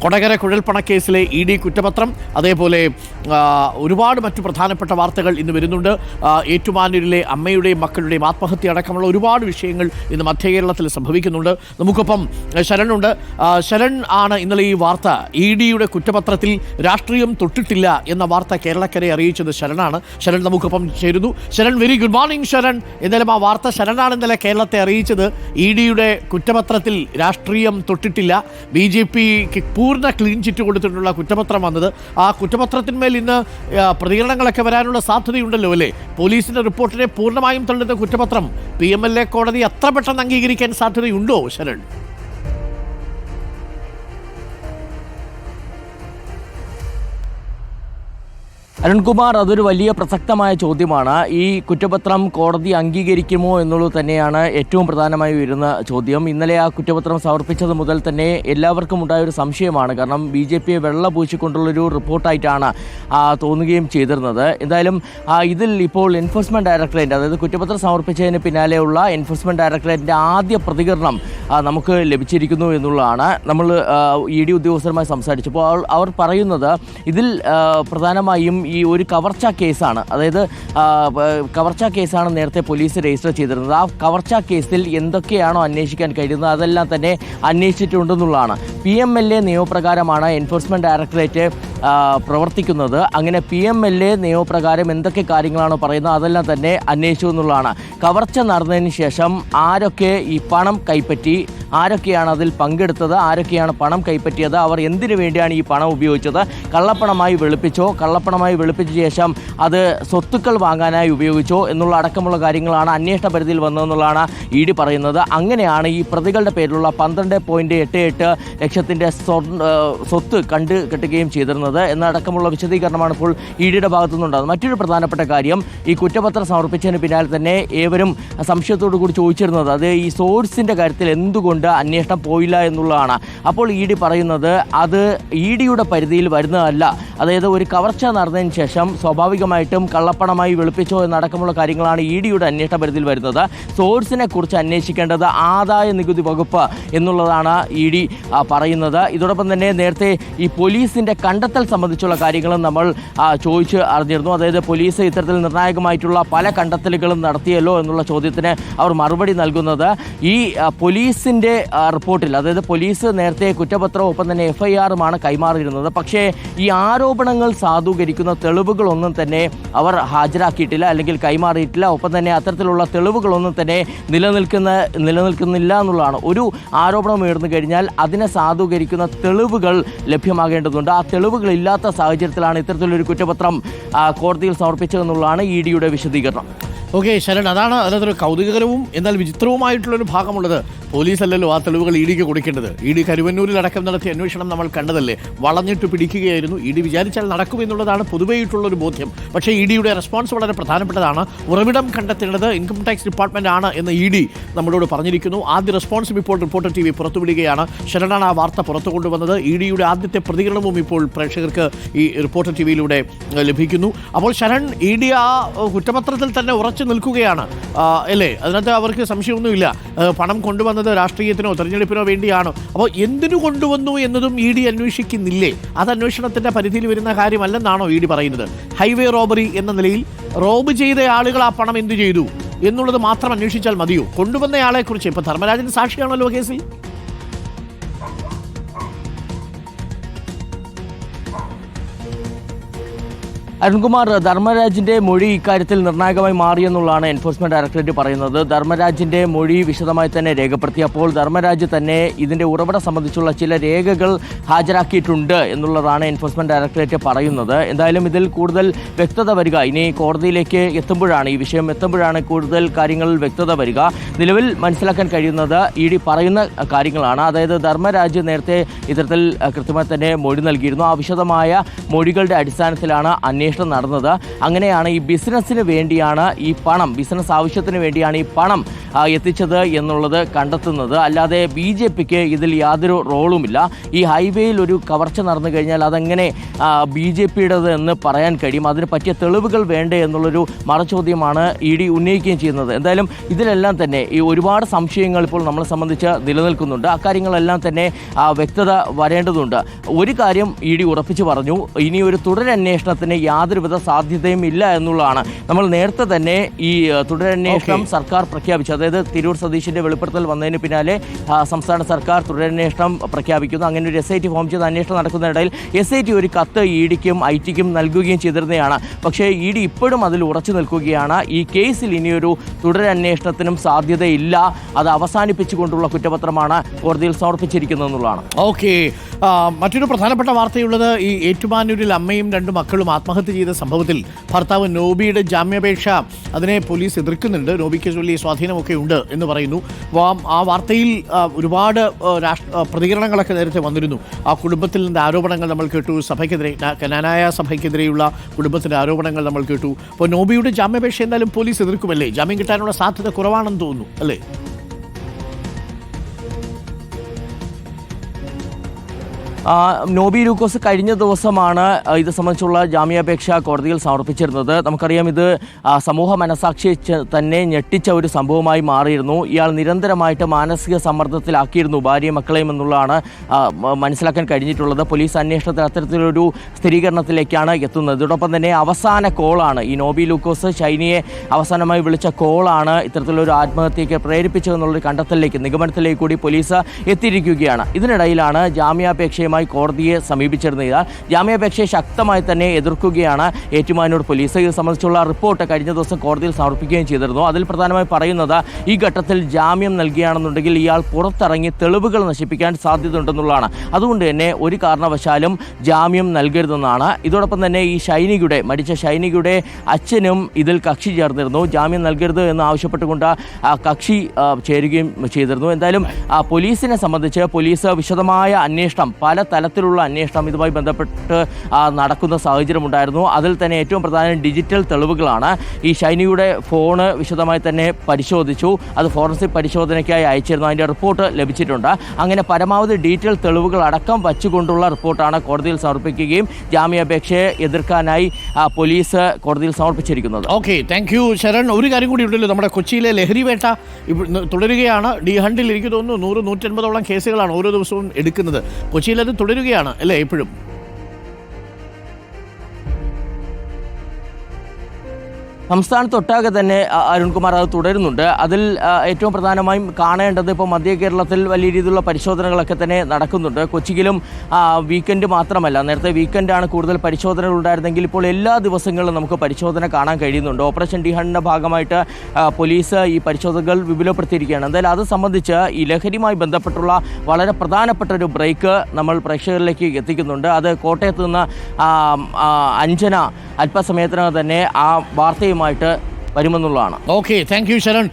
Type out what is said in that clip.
Kodakara കുഴൽപ്പണക്കേസിലെ ED കുറ്റപത്രം, അതേപോലെ ഒരുപാട് മറ്റു പ്രധാനപ്പെട്ട വാർത്തകൾ ഇന്ന് വരുന്നുണ്ട്. ഏറ്റുമാനൂരിലെ അമ്മയുടെയും മക്കളുടെയും ആത്മഹത്യ അടക്കമുള്ള ഒരുപാട് വിഷയങ്ങൾ ഇന്ന് മധ്യ കേരളത്തിൽ സംഭവിക്കുന്നുണ്ട്. നമുക്കൊപ്പം ശരൺ ശരൺ ആണ് ഇന്നലെ ഈ വാർത്ത, EDയുടെ കുറ്റപത്രത്തിൽ രാഷ്ട്രീയം തൊട്ടിട്ടില്ല എന്ന വാർത്ത കേരളക്കരെ അറിയിച്ചത് ശരണാണ്. ശരൺ നമുക്കൊപ്പം ചേരുന്നു. Sharan, very good morning Sharan. എന്തായാലും ആ വാർത്ത ശരണാണ് ഇന്നലെ കേരളത്തെ അറിയിച്ചത്. EDയുടെ കുറ്റപത്രത്തിൽ രാഷ്ട്രീയം തൊട്ടിട്ടില്ല. BJPക്ക് പൂർണ്ണ ക്ലീൻ ചിറ്റ് കൊടുത്തിട്ടുള്ള കുറ്റപത്രം വന്നത്. ആ കുറ്റപത്രത്തിന്മേൽ ഇന്ന് പ്രതികരണങ്ങളൊക്കെ വരാനുള്ള സാധ്യതയുണ്ടല്ലോ അല്ലേ? പോലീസിന്റെ റിപ്പോർട്ടിനെ പൂർണ്ണമായും തള്ളുന്ന കുറ്റപത്രം PMLA കോടതി അത്ര പെട്ടെന്ന് അംഗീകരിക്കാൻ സാധ്യതയുണ്ടോ ശരൺ? അരുൺകുമാർ, അതൊരു വലിയ പ്രസക്തമായ ചോദ്യമാണ്. ഈ കുറ്റപത്രം കോടതി അംഗീകരിക്കുമോ എന്നുള്ളത് തന്നെയാണ് ഏറ്റവും പ്രധാനമായി വരുന്ന ചോദ്യം. ഇന്നലെ ആ കുറ്റപത്രം സമർപ്പിച്ചത് മുതൽ തന്നെ എല്ലാവർക്കും ഉണ്ടായൊരു സംശയമാണ്. കാരണം BJPയെ വെള്ളപൂശിക്കൊണ്ടുള്ളൊരു റിപ്പോർട്ടായിട്ടാണ് തോന്നുകയും ചെയ്തിരുന്നത്. എന്തായാലും ഇതിൽ ഇപ്പോൾ എൻഫോഴ്സ്മെന്റ് ഡയറക്ടറേറ്റ്, അതായത് കുറ്റപത്രം സമർപ്പിച്ചതിന് പിന്നാലെയുള്ള എൻഫോഴ്സ്മെന്റ് ഡയറക്ടറേറ്റിന്റെ ആദ്യ പ്രതികരണം നമുക്ക് ലഭിച്ചിരിക്കുന്നു എന്നുള്ളതാണ്. നമ്മൾ ED ഉദ്യോഗസ്ഥരുമായി സംസാരിച്ചപ്പോൾ അവർ പറയുന്നത് ഇതിൽ പ്രധാനമായും ഈ ഒരു കവർച്ചാ കേസാണ്. അതായത് കവർച്ചാ കേസാണ് നേരത്തെ പോലീസ് രജിസ്റ്റർ ചെയ്തിരുന്നത്. ആ കവർച്ചാ കേസിൽ എന്തൊക്കെയാണോ അന്വേഷിക്കാൻ കഴിയുന്നത് അതെല്ലാം തന്നെ അന്വേഷിച്ചിട്ടുണ്ടെന്നുള്ളതാണ്. PMLA നിയമപ്രകാരമാണ് എൻഫോഴ്സ്മെന്റ് ഡയറക്ടറേറ്റ് പ്രവർത്തിക്കുന്നത്. അങ്ങനെ PMLA നിയമപ്രകാരം എന്തൊക്കെ കാര്യങ്ങളാണോ പറയുന്നത് അതെല്ലാം തന്നെ അന്വേഷിച്ചു എന്നുള്ളതാണ്. കവർച്ച നടന്നതിന് ശേഷം ആരൊക്കെ ഈ പണം കൈപ്പറ്റി, ആരൊക്കെയാണ് അതിൽ പങ്കെടുത്തത്, ആരൊക്കെയാണ് പണം കൈപ്പറ്റിയത്, അവർ എന്തിനു വേണ്ടിയാണ് ഈ പണം ഉപയോഗിച്ചത്, കള്ളപ്പണമായി വെളുപ്പിച്ചോ, കള്ളപ്പണമായി വെളുപ്പിച്ച ശേഷം അത് സ്വത്തുക്കൾ വാങ്ങാനായി ഉപയോഗിച്ചോ എന്നുള്ള അടക്കമുള്ള കാര്യങ്ങളാണ് അന്വേഷണ പരിധിയിൽ വന്നതെന്നുള്ളതാണ് ED പറയുന്നത്. അങ്ങനെയാണ് ഈ പ്രതികളുടെ പേരിലുള്ള 12.88 ലക്ഷത്തിൻ്റെ സ്വത്ത് കെട്ടുകയും ചെയ്തിരുന്നത് എന്നടക്കമുള്ള വിശദീകരണമാണ് ഇപ്പോൾ EDയുടെ ഭാഗത്തുനിന്നുണ്ടാകുന്നത്. മറ്റൊരു പ്രധാനപ്പെട്ട കാര്യം, ഈ കുറ്റപത്രം സമർപ്പിച്ചതിന് പിന്നാലെ തന്നെ ഏവരും സംശയത്തോടു കൂടി ചോദിച്ചിരുന്നത് അത് ഈ സോഴ്സിൻ്റെ കാര്യത്തിൽ എന്തുകൊണ്ട് അന്വേഷണം പോയില്ല എന്നുള്ളതാണ്. അപ്പോൾ ED പറയുന്നത് അത് EDയുടെ പരിധിയിൽ വരുന്നതല്ല. അതായത് ഒരു കവർച്ച നടന്നതിന് ശേഷം സ്വാഭാവികമായിട്ടും കള്ളപ്പണമായി വെളുപ്പിച്ചോ എന്നടക്കമുള്ള കാര്യങ്ങളാണ് EDയുടെ അന്വേഷണ പരിധിയിൽ വരുന്നത്. സോഴ്സിനെ കുറിച്ച് അന്വേഷിക്കേണ്ടത് ആദായ നികുതി വകുപ്പ് എന്നുള്ളതാണ് ED പറയുന്നത്. ഇതോടൊപ്പം തന്നെ നേരത്തെ ഈ പോലീസിൻ്റെ കണ്ടെത്തൽ സംബന്ധിച്ചുള്ള കാര്യങ്ങളും നമ്മൾ ചോദിച്ച് അറിഞ്ഞിരുന്നു. അതായത് പോലീസ് ഇത്തരത്തിൽ നിർണായകമായിട്ടുള്ള പല കണ്ടെത്തലുകളും നടത്തിയല്ലോ എന്നുള്ള ചോദ്യത്തിന് അവർ മറുപടി നൽകുന്നത് ഈ പോലീസിൻ്റെ റിപ്പോർട്ടിൽ, അതായത് പോലീസ് നേരത്തെ കുറ്റപത്രവും ഒപ്പം തന്നെ FIRുമാണ് കൈമാറിയിരുന്നത്. പക്ഷേ ഈ ആരോപണങ്ങൾ സാധൂകരിക്കുന്ന തെളിവുകളൊന്നും തന്നെ അവർ ഹാജരാക്കിയിട്ടില്ല, അല്ലെങ്കിൽ കൈമാറിയിട്ടില്ല. ഒപ്പം തന്നെ അത്തരത്തിലുള്ള തെളിവുകളൊന്നും തന്നെ നിലനിൽക്കുന്നില്ല എന്നുള്ളതാണ്. ഒരു ആരോപണം ഉയർന്നു കഴിഞ്ഞാൽ അതിനെ സാധൂകരിക്കുന്ന തെളിവുകൾ ലഭ്യമാകേണ്ടതുണ്ട്. ആ തെളിവുകളില്ലാത്ത സാഹചര്യത്തിലാണ് ഇത്തരത്തിലൊരു കുറ്റപത്രം കോടതിയിൽ സമർപ്പിച്ചതെന്നുള്ളതാണ് EDയുടെ വിശദീകരണം. ഓക്കെ ശരൺ, അതിനകത്തൊരു കൗതുകകരവും എന്നാൽ വിചിത്രവുമായിട്ടുള്ളൊരു ഭാഗമുള്ളത്, പോലീസല്ലല്ലോ ആ തെളിവുകൾ EDക്ക് കൊടുക്കേണ്ടത്. ED കരുവന്നൂരിലടക്കം നടത്തിയ അന്വേഷണം നമ്മൾ കണ്ടതല്ലേ, വളഞ്ഞിട്ട് പിടിക്കുകയായിരുന്നു. ED വിചാരിച്ചാൽ നടക്കുമെന്നുള്ളതാണ് പൊതുവെയായിട്ടുള്ളൊരു ബോധ്യം. പക്ഷേ EDയുടെ റെസ്പോൺസ് വളരെ പ്രധാനപ്പെട്ടതാണ്. ഉറവിടം കണ്ടെത്തേണ്ടത് ഇൻകം ടാക്സ് ഡിപ്പാർട്ട്മെൻ്റ് ആണ് എന്ന് ED നമ്മളോട് പറഞ്ഞിരിക്കുന്നു. ആദ്യ റെസ്പോൺസും ഇപ്പോൾ റിപ്പോർട്ടർ TV പുറത്തുവിടുകയാണ്. ശരണാണ് ആ വാർത്ത പുറത്തു കൊണ്ടുവന്നത്. EDയുടെ ആദ്യത്തെ പ്രതികരണവും ഇപ്പോൾ പ്രേക്ഷകർക്ക് ഈ റിപ്പോർട്ടർ TVയിലൂടെ ലഭിക്കുന്നു. അപ്പോൾ ശരൺ, ED ആ കുറ്റപത്രത്തിൽ തന്നെ ഉറച്ചു നിൽക്കുകയാണ് അല്ലേ? അതിനകത്ത് അവർക്ക് സംശയമൊന്നുമില്ല. പണം കൊണ്ടുവന്നത് രാഷ്ട്രീയത്തിനോ തെരഞ്ഞെടുപ്പിനോ വേണ്ടിയാണോ? അപ്പോൾ എന്തിനു കൊണ്ടുവന്നു എന്നതും ED അന്വേഷിക്കുന്നില്ലേ? അത് അന്വേഷണത്തിൻ്റെ പരിധിയിൽ വരുന്ന കാര്യമല്ലെന്നാണോ ED പറയുന്നത്? ഹൈവേ റോബറി എന്ന നിലയിൽ റോബ് ചെയ്ത ആളുകൾ ആ പണം എന്തു ചെയ്തു എന്നുള്ളത് മാത്രം അന്വേഷിച്ചാൽ മതിയോ? കൊണ്ടുവന്നയാളെക്കുറിച്ച് ഇപ്പോൾ ധർമ്മരാജൻ സാക്ഷിയാണല്ലോ കേസിൽ. അരുൺകുമാർ, ധർമ്മരാജിൻ്റെ മൊഴി ഇക്കാര്യത്തിൽ നിർണായകമായി മാറിയെന്നുള്ളതാണ് എൻഫോഴ്സ്മെന്റ് ഡയറക്ടറേറ്റ് പറയുന്നത്. ധർമ്മരാജിൻ്റെ മൊഴി വിശദമായി തന്നെ രേഖപ്പെടുത്തിയപ്പോൾ ധർമ്മരാജ് തന്നെ ഇതിൻ്റെ ഉറവിടം സംബന്ധിച്ചുള്ള ചില രേഖകൾ ഹാജരാക്കിയിട്ടുണ്ട് എന്നുള്ളതാണ് എൻഫോഴ്സ്മെന്റ് ഡയറക്ടറേറ്റ് പറയുന്നത്. എന്തായാലും ഇതിൽ കൂടുതൽ വ്യക്തത വരിക ഇനി കോടതിയിലേക്ക് എത്തുമ്പോഴാണ്, ഈ വിഷയം എത്തുമ്പോഴാണ് കൂടുതൽ കാര്യങ്ങളിൽ വ്യക്തത വരിക. നിലവിൽ മനസ്സിലാക്കാൻ കഴിയുന്നത് ED പറയുന്ന കാര്യങ്ങളാണ്. അതായത് ധർമ്മരാജ് നേരത്തെ ഇത്തരത്തിൽ കൃത്യമായി തന്നെ മൊഴി നൽകിയിരുന്നു. ആ വിശദമായ മൊഴികളുടെ അടിസ്ഥാനത്തിലാണ് അന്വേഷണം നടന്നത്. അങ്ങനെയാണ് ഈ ബിസിനസ്സിന് വേണ്ടിയാണ് ഈ പണം, ബിസിനസ് ആവശ്യത്തിന് വേണ്ടിയാണ് ഈ പണം എത്തിച്ചത് എന്നുള്ളത് കണ്ടെത്തുന്നത്. അല്ലാതെ BJPക്ക് ഇതിൽ യാതൊരു റോളുമില്ല. ഈ ഹൈവേയിൽ ഒരു കവർച്ച നടന്നു കഴിഞ്ഞാൽ അതെങ്ങനെ BJPയുടേത് എന്ന് പറയാൻ കഴിയും? അതിന് പറ്റിയ തെളിവുകൾ വേണ്ടേ എന്നുള്ളൊരു മറുചോദ്യമാണ് ED ഉന്നയിക്കുകയും ചെയ്യുന്നത്. എന്തായാലും ഇതിലെല്ലാം തന്നെ ഈ ഒരുപാട് സംശയങ്ങൾ ഇപ്പോൾ നമ്മളെ സംബന്ധിച്ച് നിലനിൽക്കുന്നുണ്ട്. അക്കാര്യങ്ങളെല്ലാം തന്നെ വ്യക്തത വരേണ്ടതുണ്ട്. ഒരു കാര്യം ED ഉറപ്പിച്ചു പറഞ്ഞു, ഇനി ഒരു തുടരന്വേഷണത്തിന് യാതൊരുവിധ സാധ്യതയും ഇല്ല എന്നുള്ളതാണ്. നമ്മൾ നേരത്തെ തന്നെ ഈ തുടരന്വേഷണം സർക്കാർ പ്രഖ്യാപിച്ചു. അതായത് തിരൂർ സതീഷിന്റെ വെളിപ്പെടുത്തൽ വന്നതിന് പിന്നാലെ സംസ്ഥാന സർക്കാർ തുടരന്വേഷണം പ്രഖ്യാപിക്കുന്നു. അങ്ങനെ ഒരു SIT ഫോം ചെയ്ത് അന്വേഷണം നടക്കുന്നതിനിടയിൽ SIT ഒരു കത്ത് EDക്കും ITക്കും നൽകുകയും ചെയ്തിരുന്നതാണ്. പക്ഷേ ED ഇപ്പോഴും അതിൽ ഉറച്ചു നിൽക്കുകയാണ്. ഈ കേസിൽ ഇനിയൊരു തുടരന്വേഷണത്തിനും സാധ്യതയില്ല, അത് അവസാനിപ്പിച്ചുകൊണ്ടുള്ള കുറ്റപത്രമാണ് കോടതിയിൽ സമർപ്പിച്ചിരിക്കുന്നത് എന്നുള്ളതാണ്. ഓക്കെ, മറ്റൊരു പ്രധാനപ്പെട്ട വാർത്തയുള്ളത് ഈ ഏറ്റുമാനൂരിൽ അമ്മയും 2 മക്കളും ആത്മഹത്യ ചെയ്ത സംഭവത്തിൽ ഭർത്താവ് നോബിയുടെ ജാമ്യാപേക്ഷ അതിനെ പോലീസ് എതിർക്കുന്നുണ്ട്. നോബിക്ക് ചൊല്ലി സ്വാധീനമൊക്കെ ഉണ്ട് എന്ന് പറയുന്നു. ആ വാർത്തയിൽ ഒരുപാട് പ്രതികരണങ്ങളൊക്കെ നേരത്തെ വന്നിരുന്നു. ആ കുടുംബത്തിൽ നിന്ന് ആരോപണങ്ങൾ നമ്മൾ കേട്ടു. സഭയ്ക്കെതിരെ, കനാനായ സഭയ്ക്കെതിരെയുള്ള കുടുംബത്തിൻ്റെ ആരോപണങ്ങൾ നമ്മൾ കേട്ടു. അപ്പോൾ നോബിയുടെ ജാമ്യാപേക്ഷ എന്തായാലും പോലീസ് എതിർക്കുമല്ലേ? ജാമ്യം കിട്ടാനുള്ള സാധ്യത കുറവാണെന്ന് തോന്നുന്നു അല്ലേ? നോബി ലൂക്കോസ് കഴിഞ്ഞ ദിവസമാണ് ഇത് സംബന്ധിച്ചുള്ള ജാമ്യാപേക്ഷ കോടതിയിൽ സമർപ്പിച്ചിരുന്നത്. നമുക്കറിയാം, ഇത് സമൂഹ മനസാക്ഷി തന്നെ ഞെട്ടിച്ച ഒരു സംഭവമായി മാറിയിരുന്നു. ഇയാൾ നിരന്തരമായിട്ട് മാനസിക സമ്മർദ്ദത്തിലാക്കിയിരുന്നു ഭാര്യയും മക്കളെയും എന്നുള്ളതാണ് മനസ്സിലാക്കാൻ കഴിഞ്ഞിട്ടുള്ളത്. പോലീസ് അന്വേഷണത്തിൽ അത്തരത്തിലൊരു സ്ഥിരീകരണത്തിലേക്കാണ് എത്തുന്നത്. ഇതോടൊപ്പം തന്നെ അവസാന കോളാണ് ഈ നോബി ലൂക്കോസ് ഷൈനിയെ അവസാനമായി വിളിച്ച കോളാണ് ഇത്തരത്തിലൊരു ആത്മഹത്യയ്ക്ക് പ്രേരിപ്പിച്ചതെന്നുള്ളൊരു കണ്ടെത്തലിലേക്ക്, നിഗമനത്തിലേക്ക് കൂടി പോലീസ് എത്തിയിരിക്കുകയാണ്. ഇതിനിടയിലാണ് ജാമ്യാപേക്ഷയുമായി കോടതിയെ സമീപിച്ചിരുന്നത്. ജാമ്യാപേക്ഷയെ ശക്തമായി തന്നെ എതിർക്കുകയാണ് ഏറ്റുമാനൂർ പോലീസ്. ഇത് സംബന്ധിച്ചുള്ള റിപ്പോർട്ട് കഴിഞ്ഞ ദിവസം കോടതിയിൽ സമർപ്പിക്കുകയും ചെയ്തിരുന്നു. അതിൽ പ്രധാനമായി പറയുന്നത്, ഈ ഘട്ടത്തിൽ ജാമ്യം നൽകുകയാണെന്നുണ്ടെങ്കിൽ ഇയാൾ പുറത്തിറങ്ങി തെളിവുകൾ നശിപ്പിക്കാൻ സാധ്യതയുണ്ടെന്നുള്ളതാണ്. അതുകൊണ്ട് തന്നെ ഒരു കാരണവശാലും ജാമ്യം നൽകരുതെന്നാണ്. ഇതോടൊപ്പം തന്നെ ഈ മരിച്ച ഷൈനികയുടെ അച്ഛനും ഇതിൽ കക്ഷി ചേർന്നിരുന്നു. ജാമ്യം നൽകരുത് എന്ന് ആവശ്യപ്പെട്ടുകൊണ്ട് കക്ഷി ചേരുകയും ചെയ്തിരുന്നു. എന്തായാലും പോലീസിനെ സംബന്ധിച്ച് പോലീസ് വിശദമായ അന്വേഷണം, പല തലത്തിലുള്ള അന്വേഷണം ഇതുമായി ബന്ധപ്പെട്ട് നടക്കുന്ന സാഹചര്യമുണ്ടായിരുന്നു. അതിൽ തന്നെ ഏറ്റവും പ്രധാനം ഡിജിറ്റൽ തെളിവുകളാണ്. ഈ ഷൈനിയുടെ ഫോണ് വിശദമായി തന്നെ പരിശോധിച്ചു. അത് ഫോറൻസിക് പരിശോധനയ്ക്കായി അയച്ചിരുന്നു. അതിൻ്റെ റിപ്പോർട്ട് ലഭിച്ചിട്ടുണ്ട്. അങ്ങനെ പരമാവധി ഡീറ്റെയിൽ തെളിവുകൾ അടക്കം വച്ചുകൊണ്ടുള്ള റിപ്പോർട്ടാണ് കോടതിയിൽ സമർപ്പിക്കുകയും ജാമ്യാപേക്ഷയെ എതിർക്കാനായി പോലീസ് കോടതിയിൽ സമർപ്പിച്ചിരിക്കുന്നത്. Okay, thank you Sharan. ഒരു കാര്യം കൂടി ഉണ്ടല്ലോ, നമ്മുടെ കൊച്ചിയിലെ ലഹരിവേട്ട തുടരുകയാണ്. D-ഹണ്ടിൽ എനിക്ക് തോന്നുന്നു 100-150ഓളം കേസുകളാണ് ഓരോ ദിവസവും എടുക്കുന്നത്. കൊച്ചിയിൽ അത് തുടരുകയാണ് അല്ലേ ഇപ്പോഴും? സംസ്ഥാനത്തൊട്ടാകെ തന്നെ അരുൺകുമാർ അത് തുടരുന്നുണ്ട്. അതിൽ ഏറ്റവും പ്രധാനമായും കാണേണ്ടത് ഇപ്പോൾ മധ്യ കേരളത്തിൽ വലിയ രീതിയിലുള്ള പരിശോധനകളൊക്കെ തന്നെ നടക്കുന്നുണ്ട്. കൊച്ചിയിലും വീക്കെൻഡ് മാത്രമല്ല, നേരത്തെ വീക്കെൻഡാണ് കൂടുതൽ പരിശോധനകൾ ഉണ്ടായിരുന്നെങ്കിൽ ഇപ്പോൾ എല്ലാ ദിവസങ്ങളിലും നമുക്ക് പരിശോധന കാണാൻ കഴിയുന്നുണ്ട്. ഓപ്പറേഷൻ D-ഹണ്ടിൻ്റെ ഭാഗമായിട്ട് പോലീസ് ഈ പരിശോധനകൾ വിപുലപ്പെടുത്തിയിരിക്കുകയാണ്. എന്തായാലും അത് സംബന്ധിച്ച് ഈ ലഹരിയുമായി ബന്ധപ്പെട്ടുള്ള വളരെ പ്രധാനപ്പെട്ട ഒരു ബ്രേക്ക് നമ്മൾ പ്രേക്ഷകരിലേക്ക് എത്തിക്കുന്നുണ്ട്. അത് കോട്ടയത്ത് നിന്ന് അഞ്ജന അല്പസമയത്തിനകം തന്നെ ആ വാർത്തയുമായിട്ട് വരുമെന്നുള്ളതാണ്. Okay, thank you Sharan.